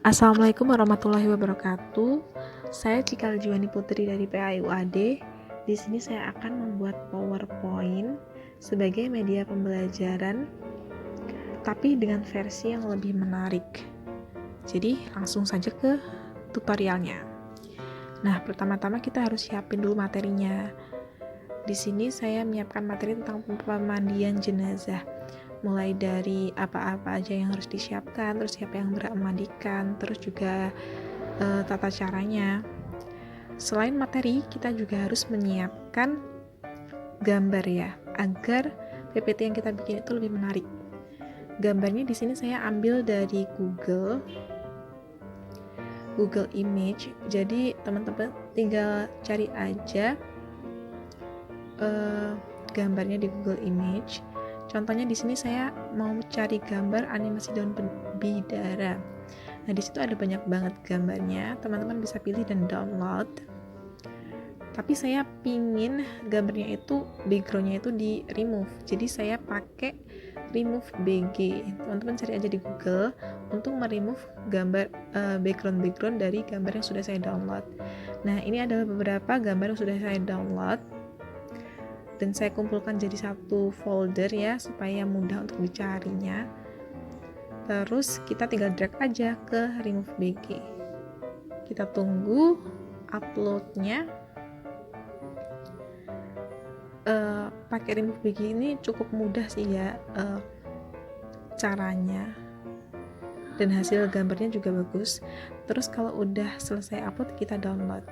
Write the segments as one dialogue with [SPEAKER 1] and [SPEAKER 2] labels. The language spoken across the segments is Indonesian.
[SPEAKER 1] Assalamualaikum warahmatullahi wabarakatuh. Saya Cikal Juwani Putri dari PAIUAD. Di sini saya akan membuat PowerPoint sebagai media pembelajaran, tapi dengan versi yang lebih menarik. Jadi langsung saja ke tutorialnya. Nah, pertama-tama kita harus siapin dulu materinya. Di sini saya menyiapkan materi tentang pemandian jenazah. Mulai dari apa-apa aja yang harus disiapkan, terus siapa yang berhak memandikan, terus juga tata caranya. Selain materi, kita juga harus menyiapkan gambar ya, agar PPT yang kita bikin itu lebih menarik. Gambarnya di sini saya ambil dari Google Image. Jadi teman-teman tinggal cari aja gambarnya di Google Image. Contohnya di sini saya mau cari gambar animasi daun bidara. Nah, di situ ada banyak banget gambarnya. Teman-teman bisa pilih dan download. Tapi saya pingin gambarnya itu backgroundnya itu di remove. Jadi saya pakai remove BG. Teman-teman cari aja di Google untuk meremove gambar background dari gambar yang sudah saya download. Nah, ini adalah beberapa gambar yang sudah saya download dan saya kumpulkan jadi satu folder ya, supaya mudah untuk dicarinya. Terus kita tinggal drag aja ke remove BG. Kita tunggu uploadnya. Pakai remove BG ini cukup mudah sih ya caranya, dan hasil gambarnya juga bagus. Terus kalau udah selesai upload, kita download.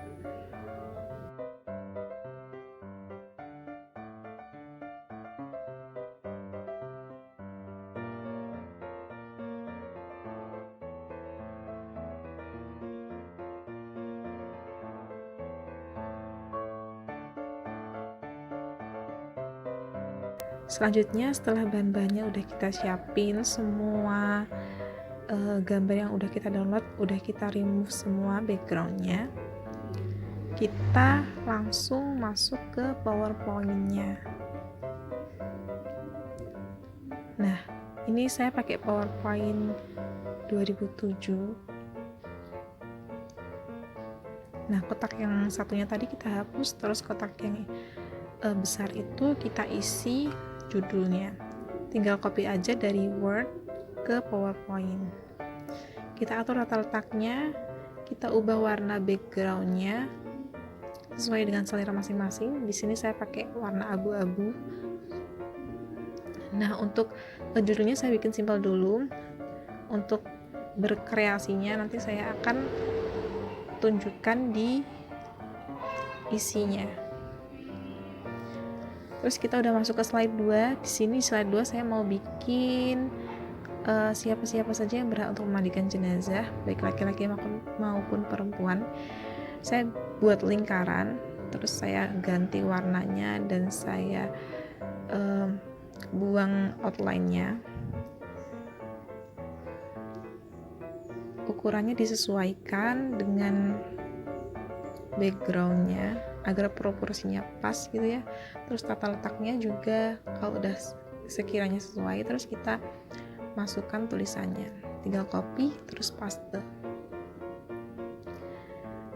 [SPEAKER 1] Selanjutnya, setelah bahan-bahannya udah kita siapin, semua gambar yang udah kita download, udah kita remove semua backgroundnya, kita langsung masuk ke PowerPoint-nya. Nah, ini saya pakai PowerPoint 2007. Nah, kotak yang satunya tadi kita hapus, terus kotak yang besar itu kita isi judulnya. Tinggal copy aja dari Word ke PowerPoint. Kita atur tata letaknya, kita ubah warna backgroundnya sesuai dengan selera masing-masing. Di sini saya pakai warna abu-abu. Nah, untuk judulnya saya bikin simpel dulu. Untuk berkreasinya nanti saya akan tunjukkan di isinya. Terus kita udah masuk ke slide 2. Di sini slide 2 saya mau bikin siapa-siapa saja yang berhak untuk memandikan jenazah, baik laki-laki maupun perempuan. Saya buat lingkaran, terus saya ganti warnanya dan saya buang outline-nya. Ukurannya disesuaikan dengan background-nya agar proporsinya pas gitu ya. Terus tata letaknya juga kalau udah sekiranya sesuai, terus kita masukkan tulisannya, tinggal copy terus paste.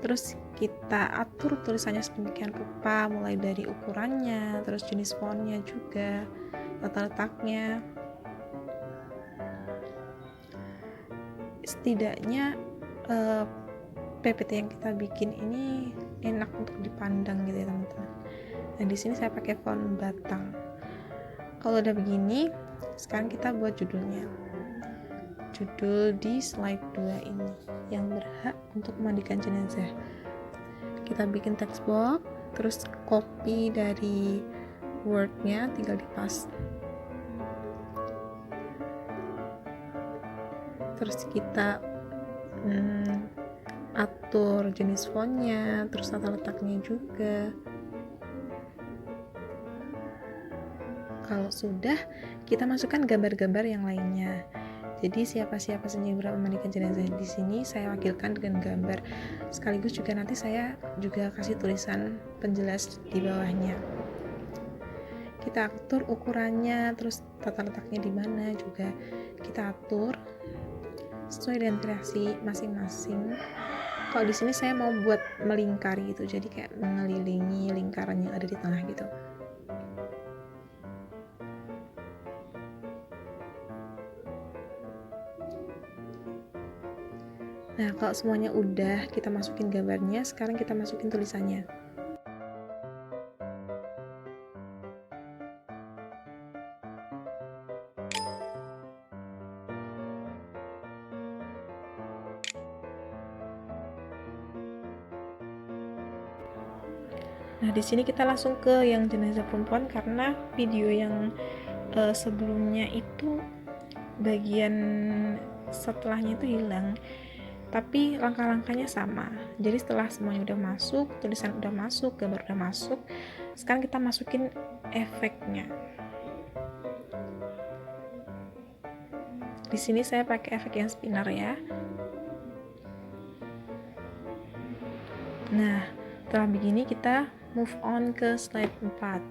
[SPEAKER 1] Terus kita atur tulisannya sedemikian rupa, mulai dari ukurannya, terus jenis fontnya juga, tata letaknya. Setidaknya PPT yang kita bikin ini enak untuk dipandang gitu ya teman-teman. Nah, di sini saya pakai font batang. Kalau udah begini, sekarang kita buat judulnya. Judul di slide 2 ini, yang berhak untuk memandikan jenazah. Kita bikin text box, terus copy dari Word-nya, tinggal di-paste. Terus kita atur jenis fontnya, terus tata letaknya juga. Kalau sudah, kita masukkan gambar-gambar yang lainnya. Jadi siapa-siapa saja yang berhak memandikan jenazah di sini saya wakilkan dengan gambar. Sekaligus juga nanti saya juga kasih tulisan penjelas di bawahnya. Kita atur ukurannya, terus tata letaknya di mana juga kita atur. sesuai dengan kreasi masing-masing. Kalau di sini saya mau buat melingkari gitu, jadi kayak mengelilingi lingkaran yang ada di tengah gitu. Nah, kalau semuanya udah kita masukin gambarnya, sekarang kita masukin tulisannya. Nah, di sini kita langsung ke yang jenazah perempuan karena video yang sebelumnya itu bagian setelahnya itu hilang, tapi langkah-langkahnya sama. Jadi setelah semuanya udah masuk, tulisan udah masuk, gambar udah masuk, sekarang kita masukin efeknya. Di sini saya pakai efek yang spinner ya. Nah, setelah begini kita move on ke slide 4.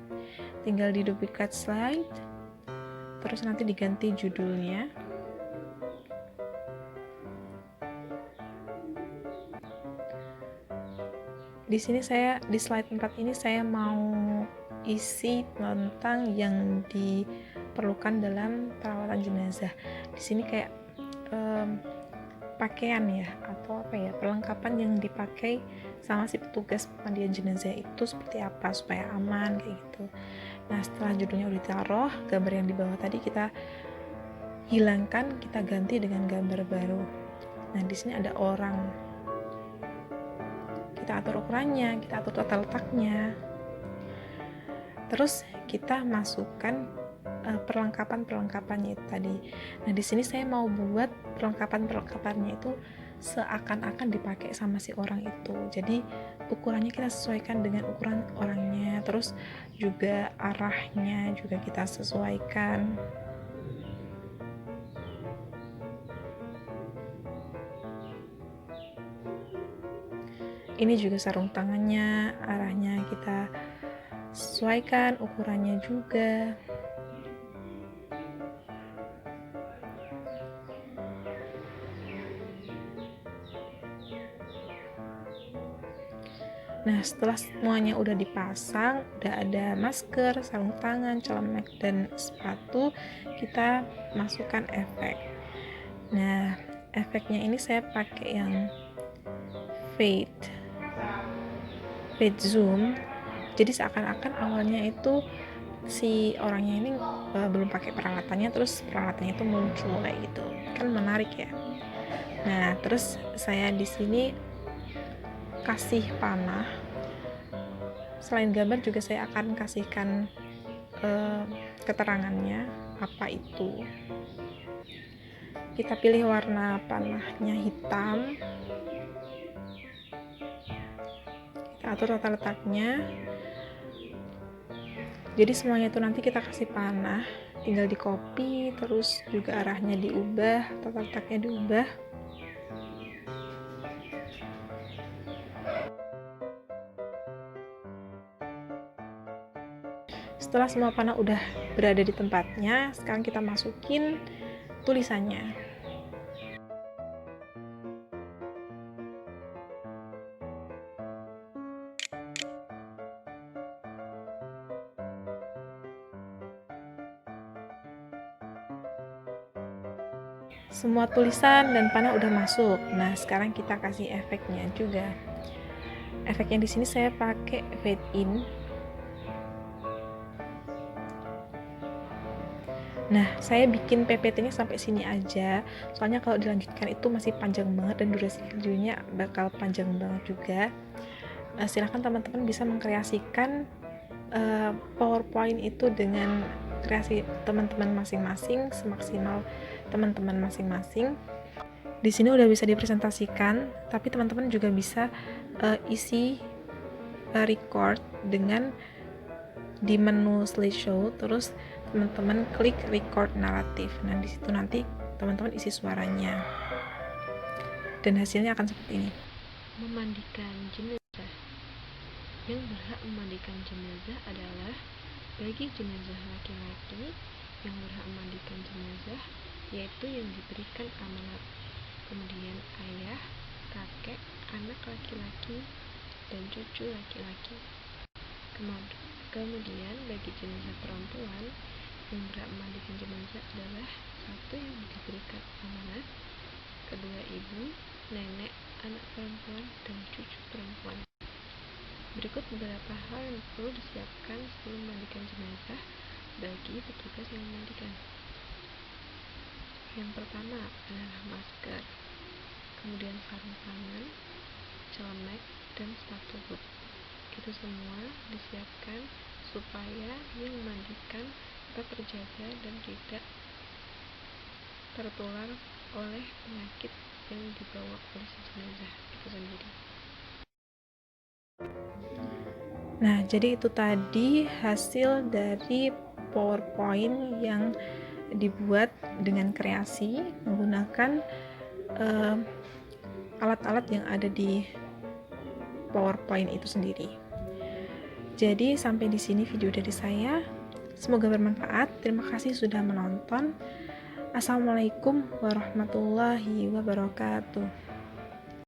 [SPEAKER 1] Tinggal di duplicate slide, terus nanti diganti judulnya. Di sini saya di slide 4 ini saya mau isi tentang yang diperlukan dalam perawatan jenazah. Di sini kayak pakaian ya, atau apa ya, perlengkapan yang dipakai sama si petugas pemandian jenazah itu seperti apa supaya aman kayak gitu. Nah, setelah judulnya udah ditaruh, gambar yang di bawah tadi kita hilangkan, kita ganti dengan gambar baru. Nah, di sini ada orang. Kita atur ukurannya, kita atur tata letaknya. Terus kita masukkan perlengkapan-perlengkapannya itu tadi. Nah, di sini saya mau buat perlengkapan-perlengkapannya itu seakan-akan dipakai sama si orang itu. Jadi ukurannya kita sesuaikan dengan ukuran orangnya. Terus juga arahnya juga kita sesuaikan. Ini juga sarung tangannya, arahnya kita sesuaikan, ukurannya juga. Nah, setelah semuanya udah dipasang, udah ada masker, sarung tangan, celemek, dan sepatu, kita masukkan efek. Nah, efeknya ini saya pakai yang fade zoom. Jadi seakan-akan awalnya itu si orangnya ini belum pakai peralatannya, terus peralatannya itu muncul kayak gitu. Kan menarik ya. Nah, terus saya di sini kasih panah. Selain gambar juga saya akan kasihkan keterangannya apa itu. Kita pilih warna panahnya hitam. Kita atur tata letaknya. Jadi semuanya itu nanti kita kasih panah, tinggal di copy, terus juga arahnya diubah, tata letaknya diubah. Setelah semua panah udah berada di tempatnya, sekarang kita masukin tulisannya. Semua tulisan dan panah udah masuk. Nah, sekarang kita kasih efeknya juga. Efeknya di sini saya pakai fade in. Nah, saya bikin PPT-nya sampai sini aja. Soalnya kalau dilanjutkan itu masih panjang banget dan durasi videonya bakal panjang banget juga. Silahkan teman-teman bisa mengkreasikan PowerPoint itu dengan kreasi teman-teman masing-masing, semaksimal teman-teman masing-masing. Di sini udah bisa dipresentasikan, tapi teman-teman juga bisa isi record dengan di menu slideshow, terus teman-teman klik record naratif. Nah, di situ nanti teman-teman isi suaranya. Dan hasilnya akan seperti ini.
[SPEAKER 2] Memandikan jenazah. Yang berhak memandikan jenazah adalah bagi jenazah laki-laki yang berhak memandikan jenazah yaitu yang diberikan amanat kemudian ayah, kakek, anak laki-laki, dan cucu laki-laki. Kemudian bagi jenazah perempuan yang berhak memandikan jenazah adalah satu yang diberikan amanat, kedua ibu, nenek, anak perempuan, dan cucu perempuan. Berikut beberapa hal yang perlu disiapkan sebelum memandikan jenazah bagi petugas yang memandikan. Yang pertama adalah masker, kemudian sarung tangan, celemek, dan sepatu boot. Itu semua disiapkan supaya yang memandikan tetap terjaga dan tidak tertular oleh penyakit yang dibawa oleh si jenazah itu sendiri.
[SPEAKER 1] Nah, jadi itu tadi hasil dari PowerPoint yang dibuat dengan kreasi menggunakan alat-alat yang ada di PowerPoint itu sendiri. Jadi sampai di sini video dari saya. Semoga bermanfaat. Terima kasih sudah menonton. Assalamualaikum warahmatullahi wabarakatuh.